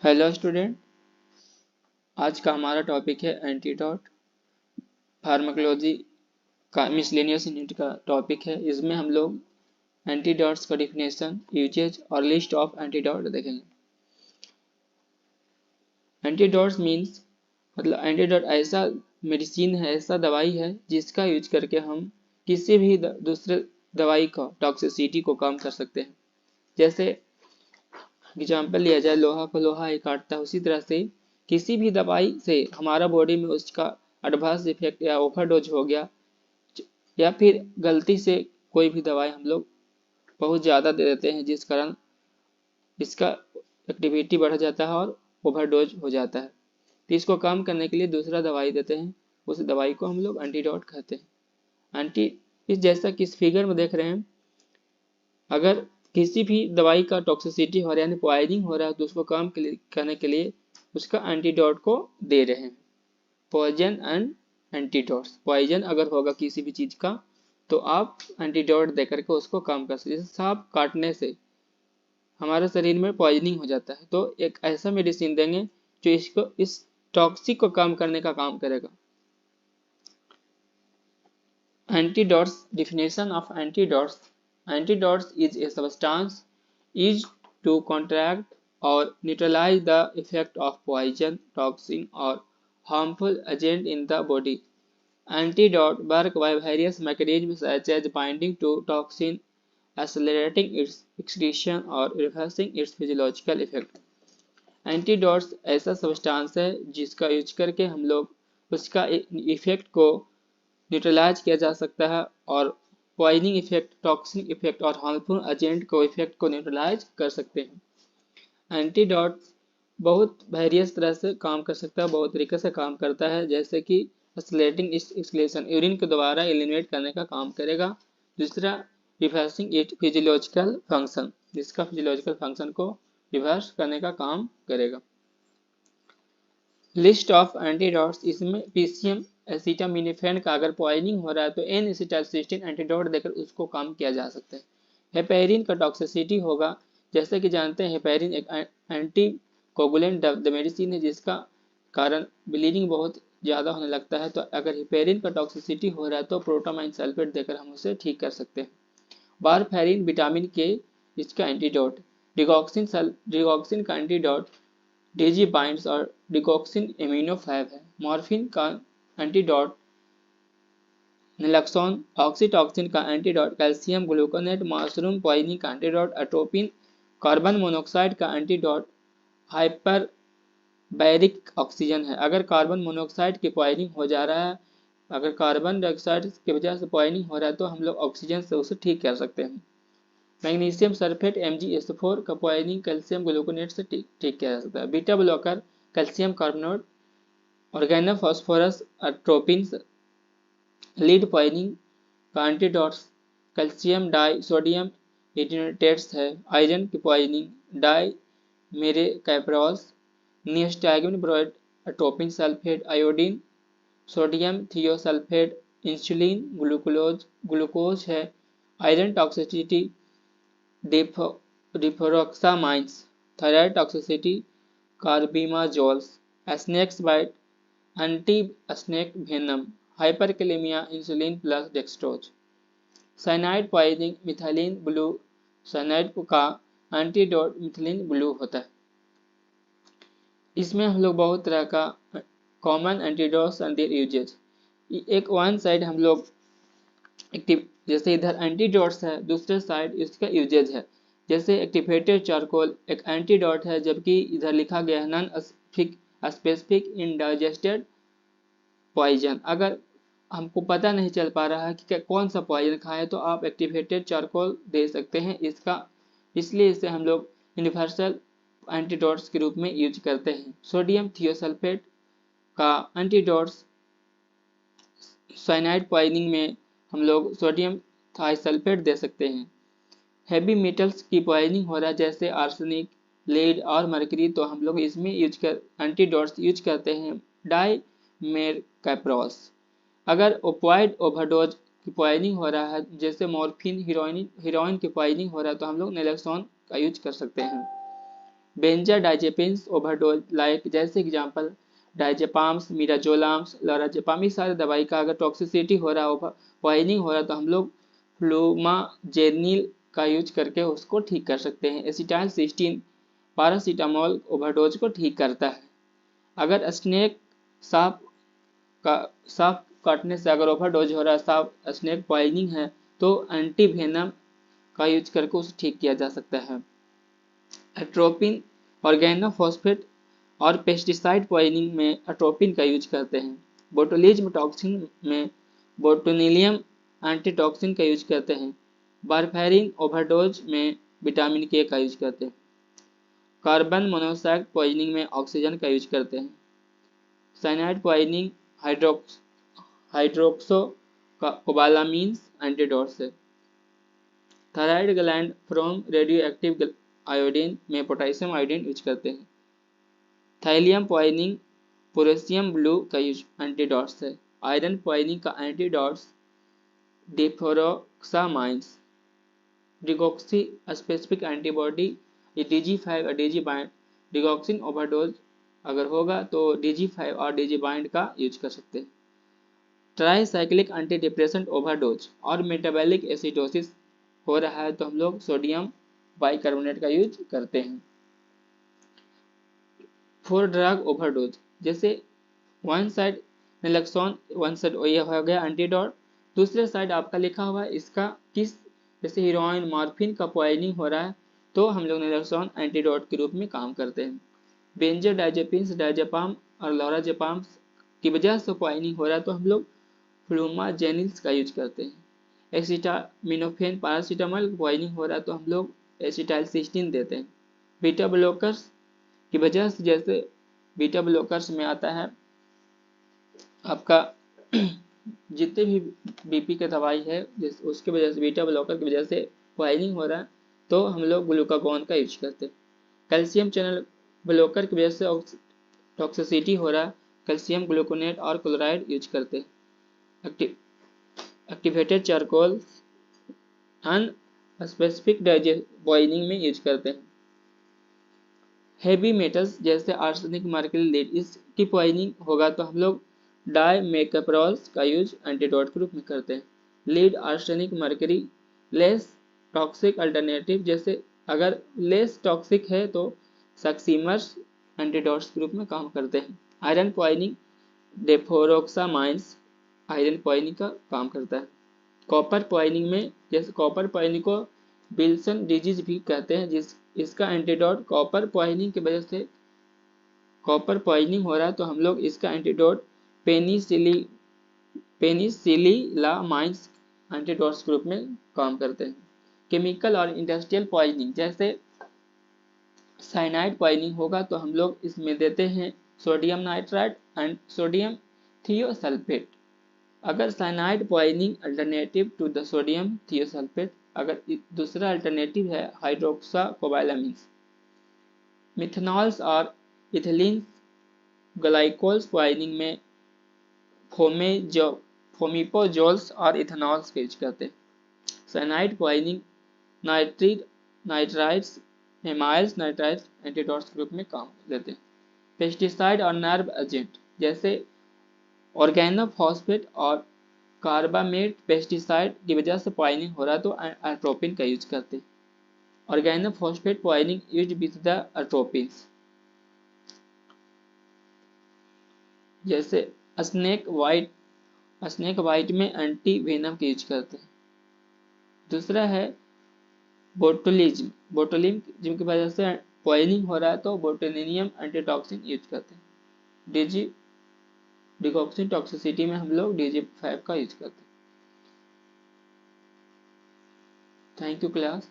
Hello student, आज का हमारा टॉपिक है एंटीडोट फार्माकोलॉजी का मिसलेनियस यूनिट का टॉपिक है। इसमें हम लोग एंटीडोट्स का डिफिनेशन, यूजेज और लिस्ट ऑफ एंटीडोट देखेंगे। एंटीडोट्स मीन्स मतलब एंटीडोट ऐसा मेडिसिन है, ऐसा दवाई है जिसका यूज करके हम किसी भी दूसरे दवाई का टॉक्सिसिटी को कम कर सकते हैं। जैसे एग्जाम्पल लिया जाए, लोहा को लोहा ही काटता है, उसी तरह से किसी भी दवाई से हमारा बॉडी में उसका एडवर्स इफेक्ट या ओवरडोज हो गया, या फिर गलती से कोई भी दवाई हम लोग बहुत ज़्यादा दे देते हैं जिस कारण इसका एक्टिविटी बढ़ जाता है और ओवरडोज हो जाता है, तो इसको कम करने के लिए दूसरा दवाई देते हैं। उस दवाई को हम लोग एंटीडोट कहते हैं। इस जैसा कि इस फिगर में देख रहे हैं, अगर किसी भी दवाई का टॉक्सिसिटी हो रहा है यानी पॉइजनिंग हो रहा है तो उसको कम करने के लिए उसका एंटीडोट को दे रहे हैं। पॉइजन एंड एंटीडोट्स, पॉइजन अगर होगा किसी भी चीज़ का तो आप एंटीडोट दे करके उसको कम कर सकते। जैसे सांप काटने से हमारे शरीर में पॉइजनिंग हो जाता है, तो एक ऐसा मेडिसिन देंगे जो इसको इस टॉक्सिक को कम करने का काम करेगा। Antidotes, definition of antidotes. Antidotes is a substance used to counteract or neutralize the effect of poison, toxin, or harmful agent in the body. Antidote work by various mechanisms such as binding to toxin, accelerating its excretion, or reversing its physiological effect. Antidotes ऐसा substance है जिसका use करके हम लोग उसका effect को neutralise किया जा सकता है और पॉइजनिंग इफेक्ट, टॉक्सिक इफेक्ट और हार्मफुल एजेंट को इफेक्ट को न्यूट्रलाइज कर सकते हैं। एंटीडोट्स बहुत वेरियस तरह से काम कर सकता है, बहुत तरीके से काम करता है, जैसे कि एक्सलेटिंग एक्सक्लेशन, यूरिन को दोबारा एलिमिनेट करने का काम करेगा। दूसरा, रिवर्सिंग इट फिजियोलॉजिकल फंक्शन, जिसका फिजियोलॉजिकल फंक्शन को रिवर्स करने का काम करेगा। लिस्ट ऑफ एंटीडोट्स, इसमें पीसीएम एसिटामिनोफेन का अगर पॉइजनिंग हो रहा है तो एन एसिटाइलसिस्टीन एंटीडोट देकर उसको कम किया जा सकता है। हेपेरिन का टॉक्सिसिटी होगा, जैसे कि जानते हैं हेपेरिन एक एंटी कोगुलेंट मेडिसिन है जिसका कारण ब्लीडिंग बहुत ज़्यादा होने लगता है, तो अगर हेपेरिन का टॉक्सिसिटी हो रहा है तो प्रोटामाइन सल्फेट देकर हम उसे ठीक कर सकते हैं। वारफेरिन विटामिन के, इसका एंटीडोट। डिगॉक्सिन का एंटीडोट डिजिबाइंड्स और डिगॉक्सिन एमिनो 5 है। मॉर्फिन का एंटीडोट नैलोक्सोन। ऑक्सीटॉक्सिन का antidote calcium gluconate. Mushroom poisoning का एंटीडोट एट्रोपिन। कार्बन मोनोऑक्साइड का एंटीडोट हाइपर बैरिक ऑक्सीजन है। अगर कार्बन मोनोऑक्साइड की पॉइजनिंग हो जा रहा है, अगर कार्बन डाइऑक्साइड की वजह से पॉइजनिंग हो रहा है तो हम लोग ऑक्सीजन से उसे ठीक कर सकते हैं। मैग्नीशियम सल्फेट MgSO4 का पॉइजनिंग कैल्शियम ग्लूकोनेट से ठीक किया जा सकता है। Beta blocker calcium carbonate. Organophosphorus atropine. Lead poisoning का antidotes calcium disodium edetates है। आयरन की poisoning dimercaprols. Neostigmine ब्रोड atropine sulphate. Iodine sodium thiosulphate. Insulin glucose है। Iron toxicity deferoxamines. Thyroid toxicity carbimazoles. Snakes bite anti snake venom. Hyperkalaemia insulin plus dextrose. Cyanide poisoning methylene blue. Cyanide का antidote methylene blue होता है। इसमें हम लोग बहुत तरह का common antidotes and there usage, एक वन साइड हम लोग एक्टिव, जैसे इधर एंटीडोट्स है, दूसरे साइड इसका यूजेज है। जैसे एक्टिवेटेड चारकोल एक एंटीडोट है, जबकि इधर लिखा गया है नॉन स्पेसिफिक इंडाइजेस्टेड पॉइजन। अगर हमको पता नहीं चल पा रहा है कि कौन सा पॉइजन खाएं तो आप एक्टिवेटेड चारकोल दे सकते हैं इसका, इसलिए इसे हम लोग यूनिवर्सल एंटीडोट्स के रूप में यूज करते हैं। सोडियम थियोसल्फेट का एंटीडोट्स साइनाइड पॉइजनिंग में हम लोग सोडियम थाइसल्फेट दे सकते हैं। हैवी मेटल्स की पॉइजनिंग हो रहा है जैसे आर्सेनिक, लेड और मरकरी, तो हम लोग इसमें एंटीडोट्स यूज करते हैं डाई मेर कैप्रोस। अगर ओपॉइड ओवरडोज की पॉइजनिंग हो रहा है जैसे मॉर्फिन, हीरोइन की पॉइजनिंग हो रहा है तो हम लोग नैलोक्सोन का यूज कर सकते हैं। बेंजाडाइजेपिन्स ओवरडोज लाइक जैसे एग्जांपल डाइजेपाम्स, मिराजोलाम्स, लोराजेपाम, इस सारे दवाई का अगर टॉक्सिसिटी हो रहा हो, पॉइजनिंग हो रहा है तो हम लोग फ्लूमाजेनिल का यूज करके उसको ठीक कर सकते हैं। एसिटाइल सिस्टीन पैरासीटामोल ओवरडोज को ठीक करता है। अगर स्नेक सांप काटने से अगर ओवरडोज हो रहा है, सांप स्नेक पॉइजनिंग है, तो एंटीवेनम का यूज करके उसे ठीक किया जा सकता है। एट्रोपिन ऑर्गेनोफॉस्फेट और पेस्टिसाइड पॉइजनिंग में एट्रोपिन का यूज करते हैं। बोटुलिज्म टॉक्सिन में बोटुलिनियम एंटीटॉक्सिन का यूज करते हैं। वारफेरिन ओवरडोज में विटामिन के का यूज करते हैं। कार्बन मोनोऑक्साइड पॉइजनिंग में ऑक्सीजन का यूज करते हैं। साइनाइड पॉइजनिंग हाइड्रोक्सो कोबालामीन्स एंटीडोट्स है। Thyroid gland from radio active iodine में पोटेशियम आयोडीन यूज करते हैं। थाइलियम पॉइजनिंग पोटेशियम ब्लू का यूज एंटीडोट्स है। आयरन पॉइजनिंग का एंटीडोट्स डिफ्लोरोक्सामाइन्स। डिगॉक्सी स्पेसिफिक एंटीबॉडी DG5 और DG बाइंड। डिगॉक्सिन ओवरडोज अगर होगा तो DG5 और DG बाइंड का यूज कर सकते हैं। ट्राईसाइक्लिक एंटीडिप्रेसेंट ओवरडोज और मेटाबॉलिक एसिडोसिस हो रहा है तो हम लोग सोडियम बाइकार्बोनेट का यूज करते हैं। फॉर ड्रग ओवरडोज जैसे one side naloxone, one side ये हो गया एंटीडोट, दूसरे साइड आपका लिखा हुआ है इसका किस, जैसे हीरोइन मॉर्फिन का पॉइजनिंग हो रहा है तो हम लोग नैलोक्सोन एंटीडोट के रूप में काम करते हैं। बेंजोडाइजेपिन्स, डायजेपाम और लोराजेपाम की वजह से पॉइजनिंग हो रहा है तो हम लोग फ्लूमाजेनिल्स का यूज करते हैं। एक्सीटामिनोफेन पैरासीटामोल पॉइजनिंग हो रहा है तो हम लोग एसिटाइल सिस्टीन देते हैं। बीटा ब्लॉकर्स की वजह से, जैसे बीटा ब्लॉकर्स में आता है आपका जितने भी बीपी के दवाई है उसकी वजह से, बीटा ब्लॉकर की वजह से पॉइजनिंग हो रहा है तो हम लोग ग्लूकागोन का यूज करते हैं। कैल्शियम चैनल ब्लॉकर की वजह से टॉक्सिसिटी हो रहा है, कैल्शियम ग्लूकोनेट और क्लोराइड यूज करते हैं। एक्टिवेटेड चारकोल अनस्पेसिफिक पॉइजनिंग में यूज करते हैं। हेवी मेटल्स जैसे आर्सेनिक, मर्क्यूरी, लीड, इसकी पॉइजनिंग होगा तो हम लोग डाइमेकैप्रोल्स का यूज एंटीडोट के रूप में करते हैं। Lead, arsenic, mercury less toxic alternative, जैसे अगर लेस टॉक्सिक है तो सक्सीमर्स एंटीडोट्स के रूप में काम करते हैं। आयरन पॉइजनिंग डेफोरोक्सामाइन्स आयरन पॉइजनिंग का काम करता है। कॉपर पॉइजनिंग में, जैसे कॉपर पॉइजनिंग को विल्सन डिजीज भी कहते हैं, इसका एंटीडोट कॉपर पॉइजनिंग की वजह से कॉपर पॉइजनिंग हो रहा है तो हम लोग इसका एंटीडोट पेनिसिलिलामाइन्स एंटीडोट्स के रूप में काम करते हैं। केमिकल और इंडस्ट्रियल पॉइजनिंग जैसे साइनाइड पॉइजनिंग होगा तो हम लोग इसमें देते हैं sodium nitrite and sodium thiosulphate. अगर cyanide poisoning alternative to the sodium thiosulphate, अगर दूसरा अल्टरनेटिव है हाइड्रोक्सा कोबालामीन्स। मिथेनॉल्स और इथिलीन ग्लाइकोल्स पॉइजनिंग में फोमिपोजोल्स और इथेनॉल्स का यूज करते हैं। Cyanide poisoning nitrides, amyls nitrides antidotes के रूप में काम देते हैं। पेस्टिसाइड और नर्व एजेंट जैसे ऑर्गेनोफॉस्फेट और कार्बामेट पेस्टिसाइड की वजह से पॉइजनिंग हो रहा है तो एट्रोपिन का यूज करते हैं। Organophosphate poisoning use with the atropines, जैसे स्नेक वाइट में एंटी वेनम का यूज करते हैं। दूसरा है बोटुलिज्म की वजह से पॉइजनिंग हो रहा है तो बोटुलिनियम एंटीटॉक्सिन यूज करते हैं। डिगॉक्सिन टॉक्सिसिटी में हम लोग DG5 का यूज करते हैं। Thank you class.